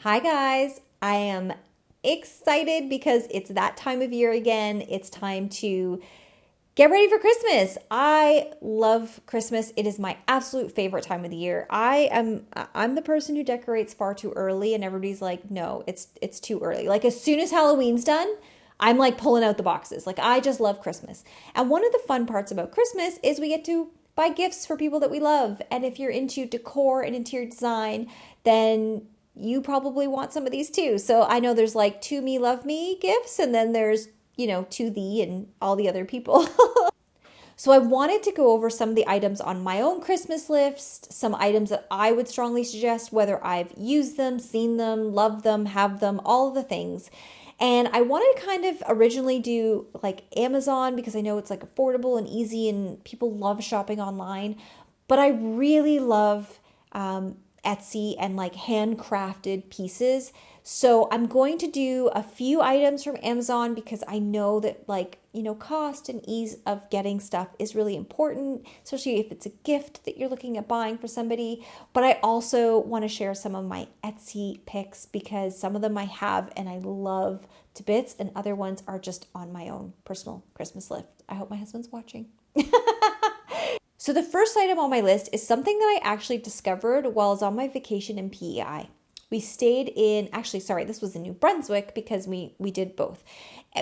Hi guys, I am excited because it's that time of year again. It's time to get ready for Christmas. I love Christmas. It is my absolute favorite time of the year. I'm the person who decorates far too early and everybody's like, "No, it's too early." Like as soon as Halloween's done, I'm like pulling out the boxes. Like I just love Christmas. And one of the fun parts about Christmas is we get to buy gifts for people that we love. And if you're into decor and interior design, then you probably want some of these too. So I know there's like to me, love me gifts, and then there's, to thee and all the other people. So I wanted to go over some of the items on my own Christmas list, some items that I would strongly suggest, whether I've used them, seen them, loved them, have them, all of the things. And I wanted to kind of originally do like Amazon because I know it's like affordable and easy and people love shopping online. But I really love Etsy and like handcrafted pieces. So I'm going to do a few items from Amazon because I know that cost and ease of getting stuff is really important, especially if it's a gift that you're looking at buying for somebody. But I also want to share some of my Etsy picks because some of them I have and I love to bits, and other ones are just on my own personal Christmas list. I hope my husband's watching. So the first item on my list is something that I actually discovered while I was on my vacation in PEI. We stayed in, this was in New Brunswick because we did both.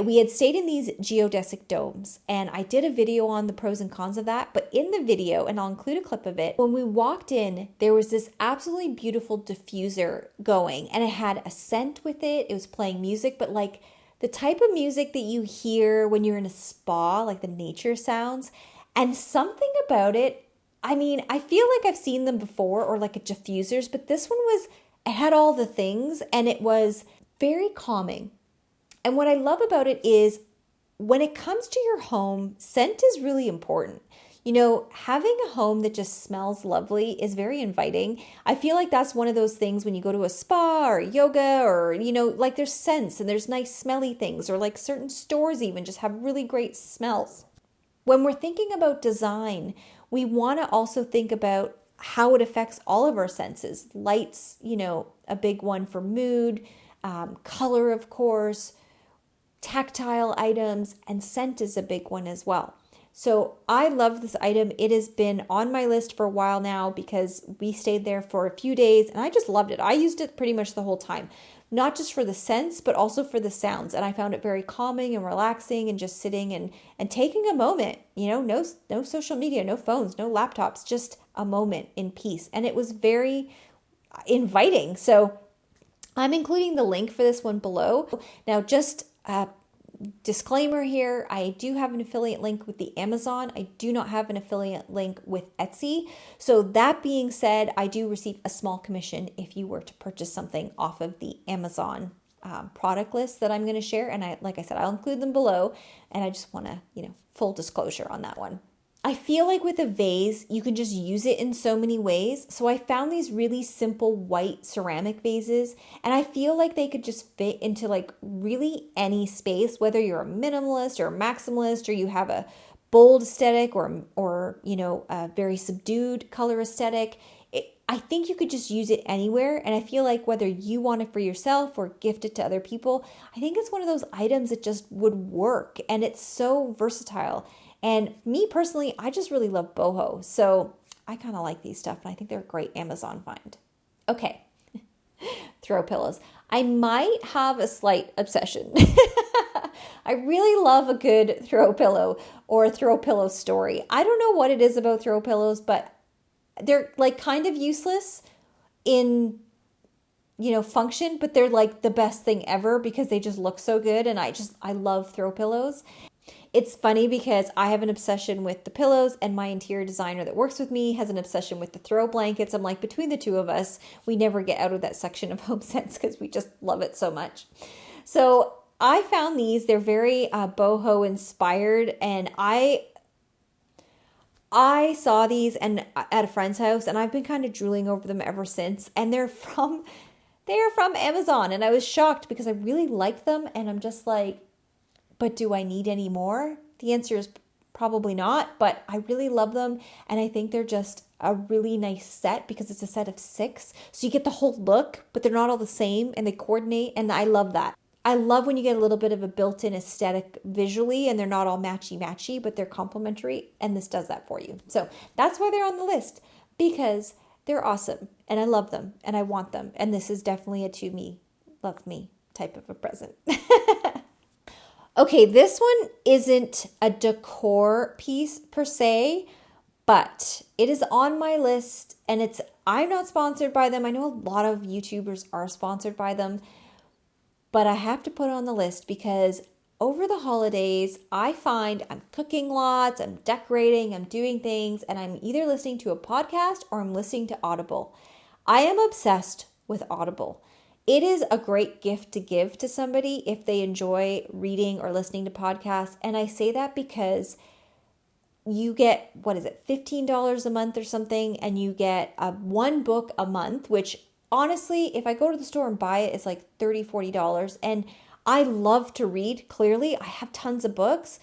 We had stayed in these geodesic domes, and I did a video on the pros and cons of that. But in the video, and I'll include a clip of it, when we walked in, there was this absolutely beautiful diffuser going, and it had a scent with it. It was playing music, but like the type of music that you hear when you're in a spa, like the nature sounds. And something about it, I mean, I feel like I've seen them before or like a diffusers, but this one it had all the things and it was very calming. And what I love about it is when it comes to your home, scent is really important. Having a home that just smells lovely is very inviting. I feel like that's one of those things when you go to a spa or yoga or, like there's scents and there's nice smelly things, or like certain stores even just have really great smells. When we're thinking about design, we want to also think about how it affects all of our senses. Light's, a big one for mood, color, of course, tactile items, and scent is a big one as well. So I love this item. It has been on my list for a while now because we stayed there for a few days and I just loved it. I used it pretty much the whole time, not just for the scents, but also for the sounds. And I found it very calming and relaxing and just sitting and taking a moment, no social media, no phones, no laptops, just a moment in peace. And it was very inviting. So I'm including the link for this one below. Now, just disclaimer here, I do have an affiliate link with the Amazon. I do not have an affiliate link with Etsy. So that being said, I do receive a small commission if you were to purchase something off of the Amazon product list that I'm going to share. And like I said, I'll include them below. And I just want to, full disclosure on that one. I feel like with a vase, you can just use it in so many ways. So I found these really simple white ceramic vases, and I feel like they could just fit into like really any space, whether you're a minimalist or a maximalist, or you have a bold aesthetic or a very subdued color aesthetic. I think you could just use it anywhere. And I feel like whether you want it for yourself or gift it to other people, I think it's one of those items that just would work. And it's so versatile. And me personally, I just really love boho. So I kind of like these stuff. And I think they're a great Amazon find. Okay. Throw pillows. I might have a slight obsession. I really love a good throw pillow or a throw pillow story. I don't know what it is about throw pillows, but they're like kind of useless in, function, but they're like the best thing ever because they just look so good. And I love throw pillows. It's funny because I have an obsession with the pillows and my interior designer that works with me has an obsession with the throw blankets. I'm like, between the two of us, we never get out of that section of Home Sense because we just love it so much. So I found these, they're very boho inspired, and I saw these and at a friend's house and I've been kind of drooling over them ever since. And they're from Amazon, and I was shocked because I really liked them and I'm just like, but do I need any more? The answer is probably not, but I really love them and I think they're just a really nice set because it's a set of 6. So you get the whole look, but they're not all the same and they coordinate. And I love that. I love when you get a little bit of a built-in aesthetic visually and they're not all matchy-matchy, but they're complementary. And this does that for you. So that's why they're on the list, because they're awesome and I love them and I want them. And this is definitely a to me, love me type of a present. Okay, this one isn't a decor piece per se, but it is on my list and I'm not sponsored by them. I know a lot of YouTubers are sponsored by them, but I have to put it on the list because over the holidays, I find I'm cooking lots, I'm decorating, I'm doing things, and I'm either listening to a podcast or I'm listening to Audible. I am obsessed with Audible. It is a great gift to give to somebody if they enjoy reading or listening to podcasts. And I say that because you get, $15 a month or something, and you get one book a month, which honestly, if I go to the store and buy it, it's like $30, $40. And I love to read, clearly. I have tons of books.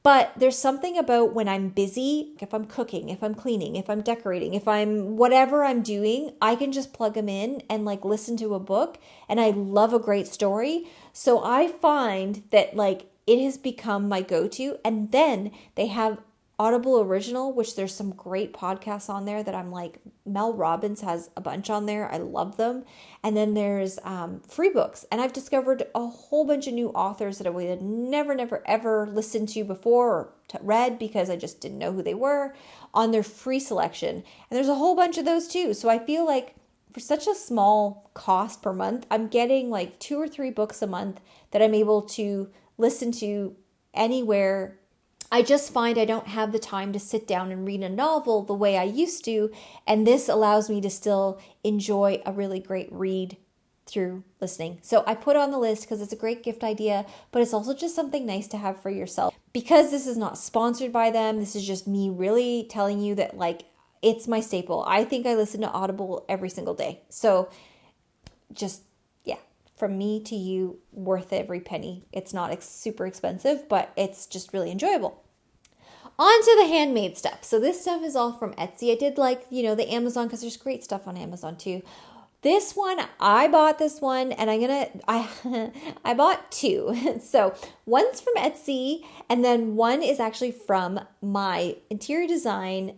But there's something about when I'm busy, if I'm cooking, if I'm cleaning, if I'm decorating, if I'm whatever I'm doing, I can just plug them in and like listen to a book. And I love a great story. So I find that like it has become my go-to. And then they have Audible Original, which there's some great podcasts on there that I'm like, Mel Robbins has a bunch on there. I love them. And then there's free books. And I've discovered a whole bunch of new authors that I would have never, ever listened to before or read because I just didn't know who they were on their free selection. And there's a whole bunch of those too. So I feel like for such a small cost per month, I'm getting like 2 or 3 books a month that I'm able to listen to anywhere. I just find I don't have the time to sit down and read a novel the way I used to, and this allows me to still enjoy a really great read through listening. So I put it on the list because it's a great gift idea, but it's also just something nice to have for yourself. Because this is not sponsored by them, this is just me really telling you that like it's my staple. I think I listen to Audible every single day. So just from me to you, worth every penny. It's not super expensive, but it's just really enjoyable. On to the handmade stuff. So this stuff is all from Etsy. I did like, the Amazon because there's great stuff on Amazon too. This one, I bought this one and I bought 2. So one's from Etsy and then one is actually from my interior designer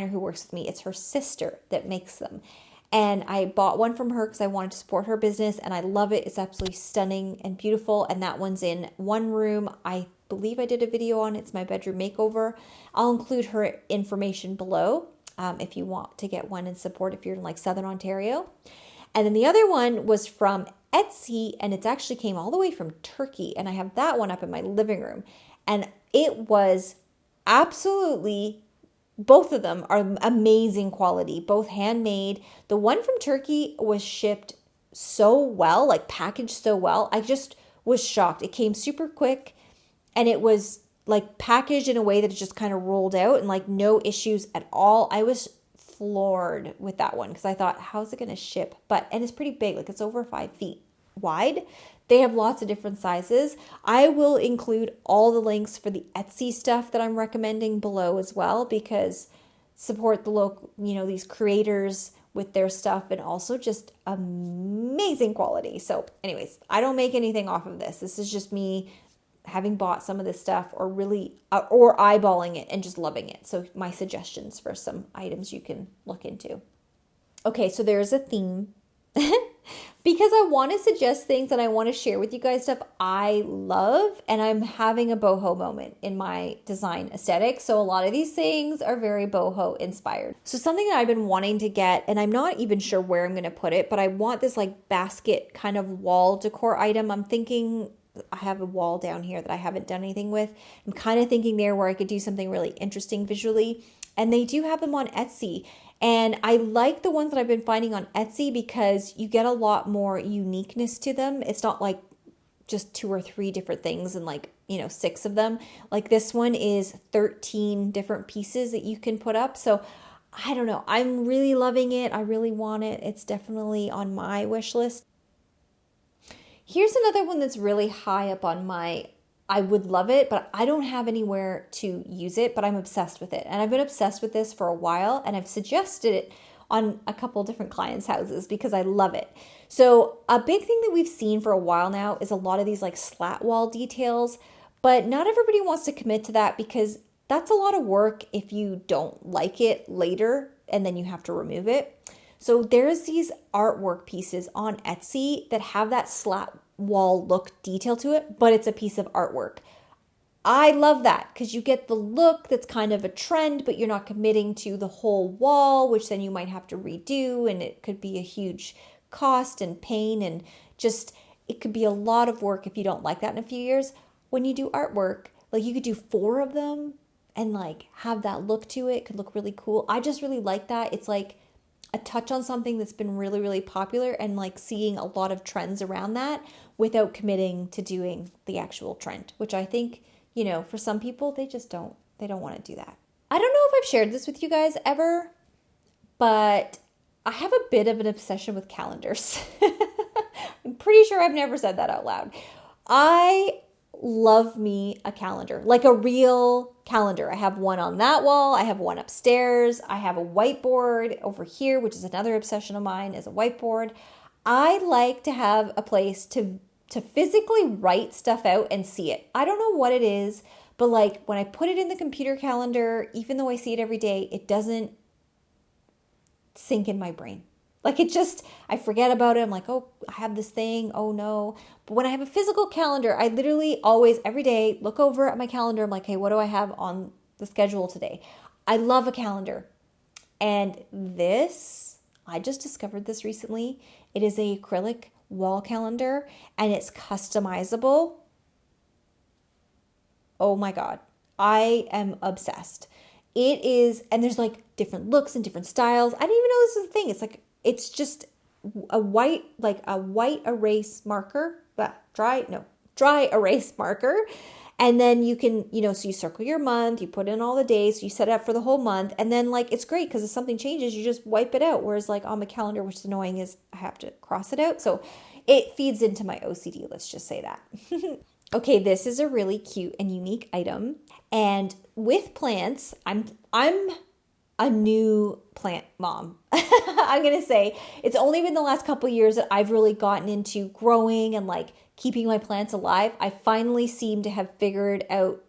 who works with me. It's her sister that makes them. And I bought one from her because I wanted to support her business and I love it. It's absolutely stunning and beautiful. And that one's in one room. I believe I did a video on it. It's my bedroom makeover. I'll include her information below if you want to get one and support if you're in like Southern Ontario. And then the other one was from Etsy and it actually came all the way from Turkey. And I have that one up in my living room. And it was absolutely, both of them are amazing quality, both handmade. The one from Turkey was shipped so well, like packaged so well. I just was shocked. It came super quick and it was like packaged in a way that it just kind of rolled out and like no issues at all. I was floored with that one because I thought, how's it going to ship? And it's pretty big, like it's over 5 feet wide. They have lots of different sizes. I will include all the links for the Etsy stuff that I'm recommending below as well because support the local, these creators with their stuff and also just amazing quality. So anyways, I don't make anything off of this. This is just me having bought some of this stuff or eyeballing it and just loving it. So my suggestions for some items you can look into. Okay, so there's a theme. Because I want to suggest things and I want to share with you guys stuff I love, and I'm having a boho moment in my design aesthetic. So a lot of these things are very boho inspired. So something that I've been wanting to get, and I'm not even sure where I'm going to put it, but I want this like basket kind of wall decor item. I'm thinking I have a wall down here that I haven't done anything with. I'm kind of thinking there where I could do something really interesting visually. And they do have them on Etsy. And I like the ones that I've been finding on Etsy because you get a lot more uniqueness to them. It's not like just 2 or 3 different things and like, 6 of them. Like this one is 13 different pieces that you can put up. So I don't know. I'm really loving it. I really want it. It's definitely on my wish list. Here's another one that's really high up on my I would love it, but I don't have anywhere to use it, but I'm obsessed with it. And I've been obsessed with this for a while, and I've suggested it on a couple different clients' houses because I love it. So a big thing that we've seen for a while now is a lot of these like slat wall details, but not everybody wants to commit to that because that's a lot of work if you don't like it later and then you have to remove it. So there's these artwork pieces on Etsy that have that slat wall look detail to it, but it's a piece of artwork. I love that because you get the look that's kind of a trend, but you're not committing to the whole wall, which then you might have to redo, and it could be a huge cost and pain, and just it could be a lot of work if you don't like that in a few years. When you do artwork, like you could do 4 of them and like have that look to it. It could look really cool. I just really like that. It's like a touch on something that's been really, really popular, and like seeing a lot of trends around that without committing to doing the actual trend, which I think, you know, for some people, they don't want to do that. I don't know if I've shared this with you guys ever, but I have a bit of an obsession with calendars. I'm pretty sure I've never said that out loud. I love me a calendar, like a real calendar. I have one on that wall. I have one upstairs. I have a whiteboard over here, which is another obsession of mine, is a whiteboard. I like to have a place to physically write stuff out and see it. I don't know what it is, but like when I put it in the computer calendar, even though I see it every day, it doesn't sink in my brain. Like it just, I forget about it. I'm like, oh, I have this thing. Oh no. But when I have a physical calendar, I literally always, every day, look over at my calendar. I'm like, hey, what do I have on the schedule today? I love a calendar. And this, I just discovered this recently. It is a acrylic wall calendar and it's customizable. Oh my God. I am obsessed. It is, and there's like different looks and different styles. I didn't even know this was a thing. It's like, it's just a white erase marker, dry erase marker. And then you can, so you circle your month, you put in all the days, you set it up for the whole month. And then like, it's great because if something changes, you just wipe it out. Whereas like on my calendar, which is annoying, is I have to cross it out. So it feeds into my OCD. Let's just say that. Okay, this is a really cute and unique item. And with plants, I'm a new plant mom. I'm going to say it's only been the last couple of years that I've really gotten into growing and like keeping my plants alive. I finally seem to have figured out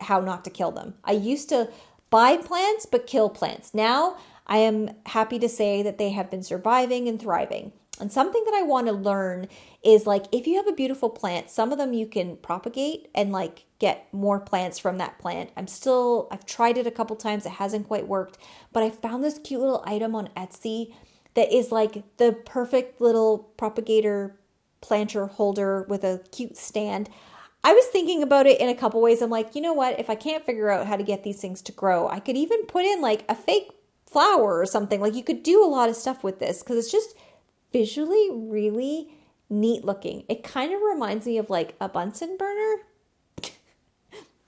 how not to kill them. I used to buy plants but kill plants. Now I am happy to say that they have been surviving and thriving. And something that I want to learn is like, if you have a beautiful plant, some of them you can propagate and like get more plants from that plant. I've tried it a couple times. It hasn't quite worked, but I found this cute little item on Etsy that is like the perfect little propagator planter holder with a cute stand. I was thinking about it in a couple ways. I'm like, you know what? If I can't figure out how to get these things to grow, I could even put in like a fake flower or something. Like you could do a lot of stuff with this because it's just visually really neat looking. It kind of reminds me of like a Bunsen burner,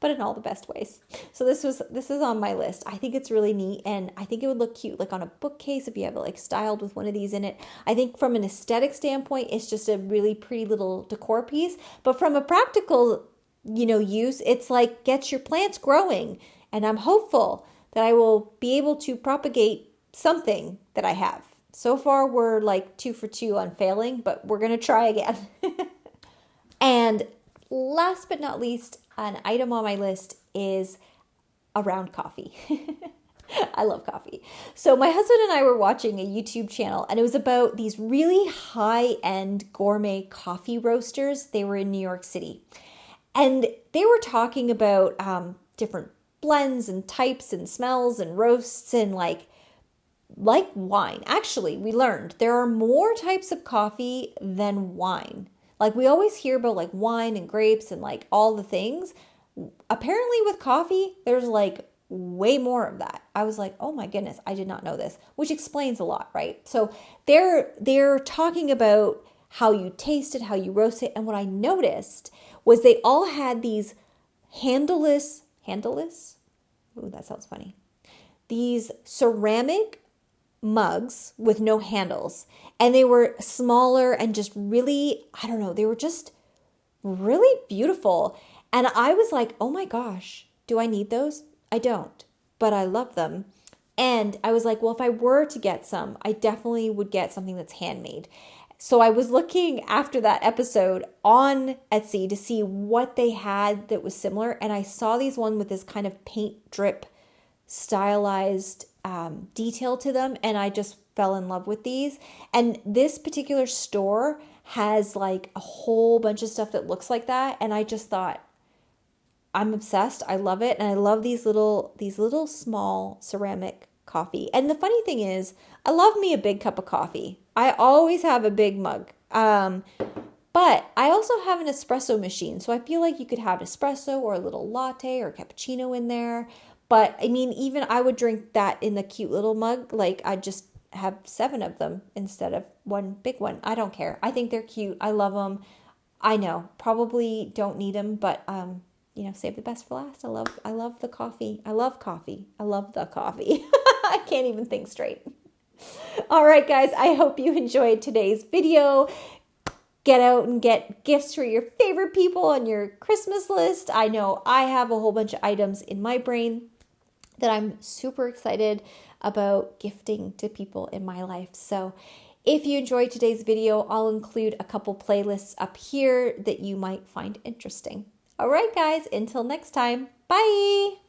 but in all the best ways. So this is on my list. I think it's really neat and I think it would look cute like on a bookcase if you have it like styled with one of these in it. I think from an aesthetic standpoint, it's just a really pretty little decor piece, but from a practical, use, it's like gets your plants growing. And I'm hopeful that I will be able to propagate something that I have. So far, we're like 2 for 2 on failing, but we're going to try again. And last but not least, an item on my list is around coffee. I love coffee. So my husband and I were watching a YouTube channel and it was about these really high-end gourmet coffee roasters. They were in New York City. And they were talking about different blends and types and smells and roasts and like wine. Actually, we learned there are more types of coffee than wine. Like we always hear about like wine and grapes and like all the things. Apparently with coffee, there's like way more of that. I was like, oh my goodness, I did not know this, which explains a lot, right? So they're talking about how you taste it, how you roast it. And what I noticed was they all had these handleless, ooh, that sounds funny. These ceramic mugs with no handles, and they were smaller and just really, I don't know, they were just really beautiful. And I was like, oh my gosh, do I need those? I don't, but I love them. And I was like, well, if I were to get some, I definitely would get something that's handmade. So I was looking after that episode on Etsy to see what they had that was similar. And I saw these one with this kind of paint drip stylized detail to them. And I just fell in love with these. And this particular store has like a whole bunch of stuff that looks like that. And I just thought, I'm obsessed. I love it. And I love these little small ceramic coffee. And the funny thing is, I love me a big cup of coffee. I always have a big mug. But I also have an espresso machine. So I feel like you could have espresso or a little latte or cappuccino in there. But I mean, even I would drink that in the cute little mug. Like I just have 7 of them instead of one big one. I don't care. I think they're cute. I love them. I know, probably don't need them, but save the best for last. I love the coffee. I love coffee. I love the coffee. I can't even think straight. All right, guys, I hope you enjoyed today's video. Get out and get gifts for your favorite people on your Christmas list. I know I have a whole bunch of items in my brain that I'm super excited about gifting to people in my life. So if you enjoyed today's video, I'll include a couple playlists up here that you might find interesting. All right, guys, until next time, bye.